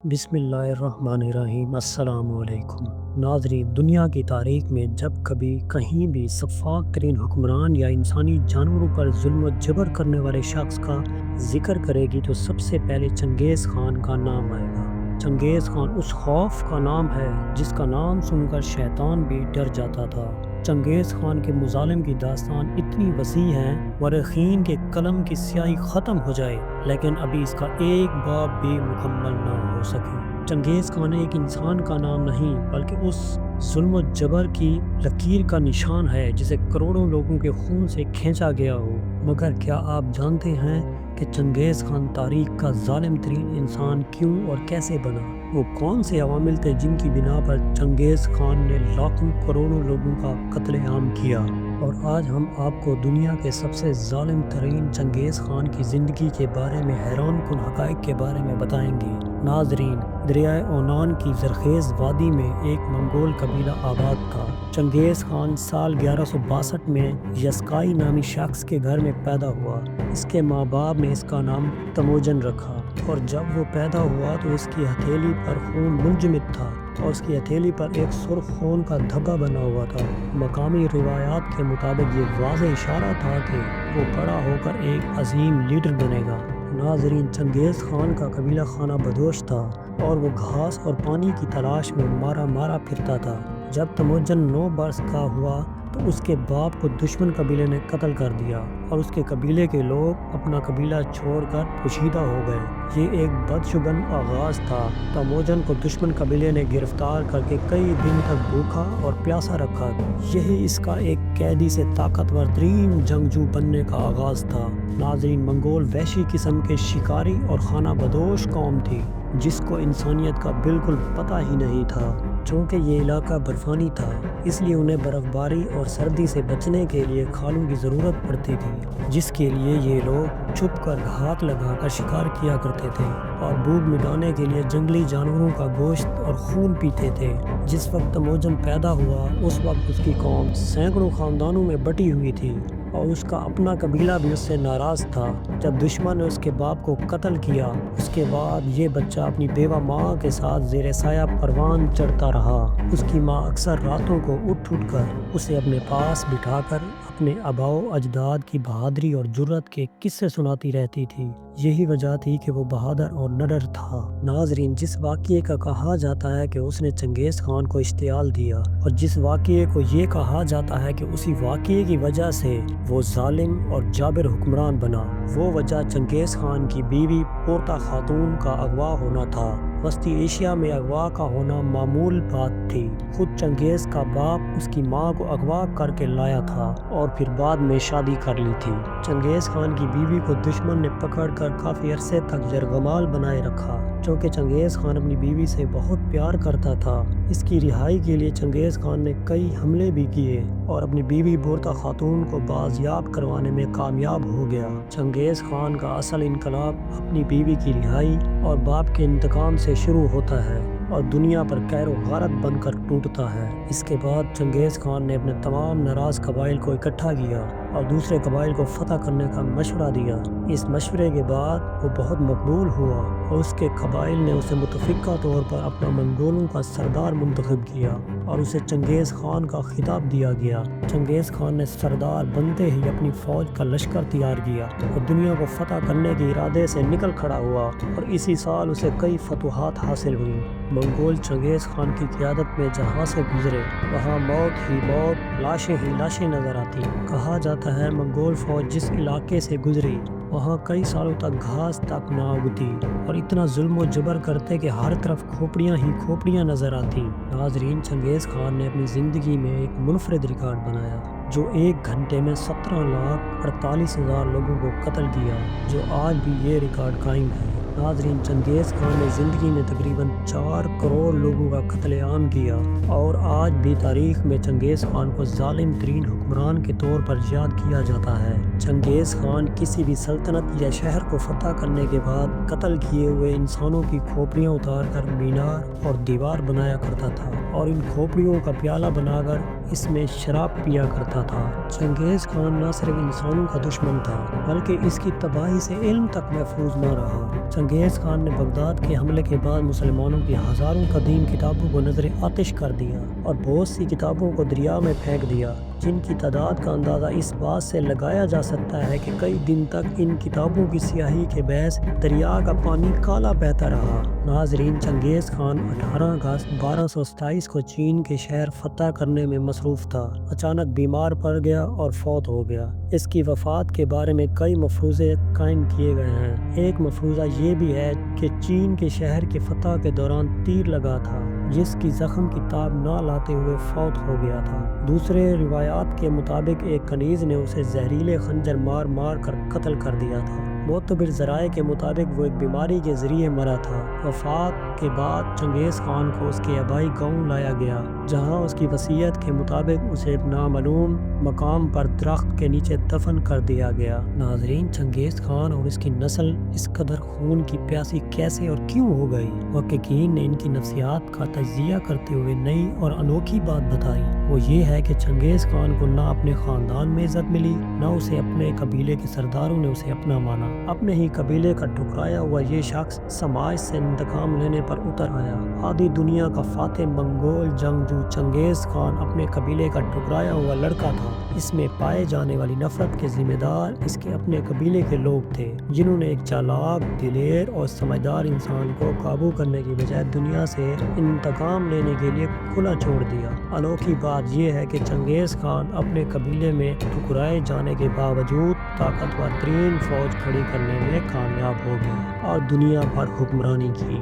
بسم اللہ الرحمن الرحیم۔ السلام علیکم ناظرین، دنیا کی تاریخ میں جب کبھی کہیں بھی سفاک ترین حکمران یا انسانی جانوروں پر ظلم و جبر کرنے والے شخص کا ذکر کرے گی تو سب سے پہلے چنگیز خان کا نام آئے گا۔ چنگیز خان اس خوف کا نام ہے جس کا نام سن کر شیطان بھی ڈر جاتا تھا۔ چنگیز خان کے مظالم کی داستان اتنی وسیع ہے، مورخین کے قلم کی سیاہی ختم ہو جائے لیکن ابھی اس کا ایک باب بھی مکمل نہ ہو سکے۔ چنگیز خان ایک انسان کا نام نہیں بلکہ اس ظلم و جبر کی لکیر کا نشان ہے جسے کروڑوں لوگوں کے خون سے کھینچا گیا ہو۔ مگر کیا آپ جانتے ہیں کہ چنگیز خان تاریخ کا ظالم ترین انسان کیوں اور کیسے بنا؟ وہ کون سے عوامل تھے جن کی بنا پر چنگیز خان نے لاکھوں کروڑوں لوگوں کا قتل عام کیا؟ اور آج ہم آپ کو دنیا کے سب سے ظالم ترین چنگیز خان کی زندگی کے بارے میں حیران کن حقائق کے بارے میں بتائیں گے۔ ناظرین، دریائے اونان کی زرخیز وادی میں ایک منگول قبیلہ آباد تھا۔ چنگیز خان سال 1162 میں یسکائی نامی شخص کے گھر میں پیدا ہوا۔ اس کے ماں باپ نے اس کا نام تموجن رکھا، اور جب وہ پیدا ہوا تو اس کی ہتھیلی پر خون منجمد تھا اور اس کی ہتھیلی پر ایک سرخ خون کا دھبا بنا ہوا تھا۔ مقامی روایات کے مطابق یہ واضح اشارہ تھا کہ وہ بڑا ہو کر ایک عظیم لیڈر بنے گا۔ ناظرین، چنگیز خان کا قبیلہ خانہ بدوش تھا اور وہ گھاس اور پانی کی تلاش میں مارا پھرتا تھا۔ جب تموجن 9 برس کا ہوا تو اس کے باپ کو دشمن قبیلے نے قتل کر دیا اور اس کے قبیلے کے لوگ اپنا قبیلہ چھوڑ کر پوشیدہ ہو گئے۔ یہ ایک بدشگون آغاز تھا۔ تموجن کو دشمن قبیلے نے گرفتار کر کے کئی دن تک بھوکا اور پیاسا رکھا۔ یہی اس کا ایک قیدی سے طاقتور ترین جنگجو بننے کا آغاز تھا۔ ناظرین، منگول وحشی قسم کے شکاری اور خانہ بدوش قوم تھی جس کو انسانیت کا بالکل پتہ ہی نہیں تھا۔ چونکہ یہ علاقہ برفانی تھا اس لیے انہیں برف باری اور سردی سے بچنے کے لیے کھالوں کی ضرورت پڑتی تھی، جس کے لیے یہ لوگ چھپ کر گھات لگا کر شکار کیا کرتے تھے اور بھوک مٹانے کے لیے جنگلی جانوروں کا گوشت اور خون پیتے تھے۔ جس وقت تموجن پیدا ہوا اس وقت اس کی قوم سینکڑوں خاندانوں میں بٹی ہوئی تھی اور اس کا اپنا قبیلہ بھی اس سے ناراض تھا۔ جب دشمن نے اس کے باپ کو قتل کیا اس کے بعد یہ بچہ اپنی بیوہ ماں کے ساتھ زیر سایہ پروان چڑھتا رہا۔ اس کی ماں اکثر راتوں کو اٹھ کر اسے اپنے پاس بٹھا کر اپنے آباء و اجداد کی بہادری اور جرأت کے قصے سناتی رہتی تھی۔ یہی وجہ تھی کہ وہ بہادر اور نڈر تھا۔ ناظرین، جس واقعے کا کہا جاتا ہے کہ اس نے چنگیز خان کو اشتعال دیا اور جس واقعے کو یہ کہا جاتا ہے کہ اسی واقعے کی وجہ سے وہ ظالم اور جابر حکمران بنا، وہ وجہ چنگیز خان کی بیوی پورتا خاتون کا اغوا ہونا تھا۔ وسطی ایشیا میں اغوا کا ہونا معمول بات تھی۔ خود چنگیز کا باپ اس کی ماں کو اغوا کر کے لایا تھا اور پھر بعد میں شادی کر لی تھی۔ چنگیز خان کی بیوی کو دشمن نے پکڑ کر کافی عرصے تک یرغمال بنائے رکھا۔ چونکہ چنگیز خان اپنی بیوی سے بہت پیار کرتا تھا، اس کی رہائی کے لیے چنگیز خان نے کئی حملے بھی کیے اور اپنی بیوی پورتا خاتون کو بازیاب کروانے میں کامیاب ہو گیا۔ چنگیز خان کا اصل انقلاب اپنی بیوی کی رہائی اور باپ کے انتقام سے شروع ہوتا ہے اور دنیا پر قہر و غارت بن کر ٹوٹتا ہے۔ اس کے بعد چنگیز خان نے اپنے تمام ناراض قبائل کو اکٹھا کیا اور دوسرے قبائل کو فتح کرنے کا مشورہ دیا۔ اس مشورے کے بعد وہ بہت مقبول ہوا اور اس کے قبائل نے اسے متفقہ طور پر اپنا منگولوں کا سردار منتخب کیا اور اسے چنگیز خان کا خطاب دیا گیا۔ چنگیز خان نے سردار بنتے ہی اپنی فوج کا لشکر تیار کیا اور دنیا کو فتح کرنے کے ارادے سے نکل کھڑا ہوا اور اسی سال اسے کئی فتوحات حاصل ہوئیں۔ منگول چنگیز خان کی قیادت میں جہاں سے گزرے وہاں موت ہی موت، لاشیں ہی لاشیں نظر آتی۔ کہا جاتا ہے منگول فوج جس علاقے سے گزری وہاں کئی سالوں تک گھاس تک نہ اگتی اور اتنا ظلم و جبر کرتے کہ ہر طرف کھوپڑیاں ہی کھوپڑیاں نظر آتی۔ ناظرین، چنگیز خان نے اپنی زندگی میں ایک منفرد ریکارڈ بنایا جو 1 گھنٹے میں 17,48,000 لوگوں کو قتل کیا، جو آج بھی یہ ریکارڈ قائم ہے۔ ناظرین، چنگیز خان نے زندگی میں تقریباً 4 کروڑ لوگوں کا قتل عام کیا اور آج بھی تاریخ میں چنگیز خان کو ظالم ترین حکمران کے طور پر یاد کیا جاتا ہے۔ چنگیز خان کسی بھی سلطنت یا شہر کو فتح کرنے کے بعد قتل کیے ہوئے انسانوں کی کھوپڑیاں اتار کر مینار اور دیوار بنایا کرتا تھا اور ان کھوپڑیوں کا پیالہ بنا کر اس میں شراب پیا کرتا تھا۔ چنگیز خان نہ صرف انسانوں کا دشمن تھا بلکہ اس کی تباہی سے علم تک محفوظ نہ رہا۔ چنگیز خان نے بغداد کے حملے کے بعد مسلمانوں کی ہزاروں قدیم کتابوں کو نظر آتش کر دیا اور بہت سی کتابوں کو دریا میں پھینک دیا، جن کی تعداد کا اندازہ اس بات سے لگایا جا سکتا ہے کہ کئی دن تک ان کتابوں کی سیاہی کے باعث دریا کا پانی کالا بہتا رہا۔ ناظرین، چنگیز خان 18 اگست 1227 کو چین کے شہر فتح کرنے میں مصروف تھا۔ اچانک بیمار پڑ گیا اور فوت ہو گیا۔ اس کی وفات کے بارے میں کئی مفروضے قائم کیے گئے ہیں۔ ایک مفروضہ یہ بھی ہے کہ چین کے شہر کے فتح کے دوران تیر لگا تھا، جس کی زخم کی تاب نہ لاتے ہوئے فوت ہو گیا تھا۔ دوسرے روایات کے مطابق ایک کنیز نے اسے زہریلے خنجر مار مار کر قتل کر دیا تھا۔ معتبر ذرائع کے مطابق وہ ایک بیماری کے ذریعے مرا تھا۔ وفات کے بعد چنگیز خان کو اس کے آبائی گاؤں لایا گیا، جہاں اس کی وصیت کے مطابق اسے نامعلوم مقام پر درخت کے نیچے دفن کر دیا گیا۔ ناظرین، چنگیز خان اور اس کی نسل اس قدر خون کی پیاسی کیسے اور کیوں ہو گئی؟ محققین نے ان کی نفسیات کا تجزیہ کرتے ہوئے نئی اور انوکھی بات بتائی۔ وہ یہ ہے کہ چنگیز خان کو نہ اپنے خاندان میں عزت ملی، نہ اسے اپنے قبیلے کے سرداروں نے اسے اپنا مانا۔ اپنے ہی قبیلے کا ٹھکرایا ہوا یہ شخص سماج سے انتقام لینے پر اتر آیا۔ آدھی دنیا کا فاتح منگول جنگجو چنگیز خان اپنے قبیلے کا ٹھکرایا ہوا لڑکا تھا۔ اس میں پائے جانے والی نفرت کے ذمہ دار اس کے اپنے قبیلے کے لوگ تھے، جنہوں نے ایک چالاک، دلیر اور سمجھدار انسان کو قابو کرنے کی بجائے دنیا سے انتقام لینے کے لیے کھلا چھوڑ دیا۔ انوکھی بات یہ ہے کہ چنگیز خان اپنے قبیلے میں ٹھکرائے جانے کے باوجود طاقتور ترین فوج کھڑی کرنے میں کامیاب ہو گیا اور دنیا پر حکمرانی کی۔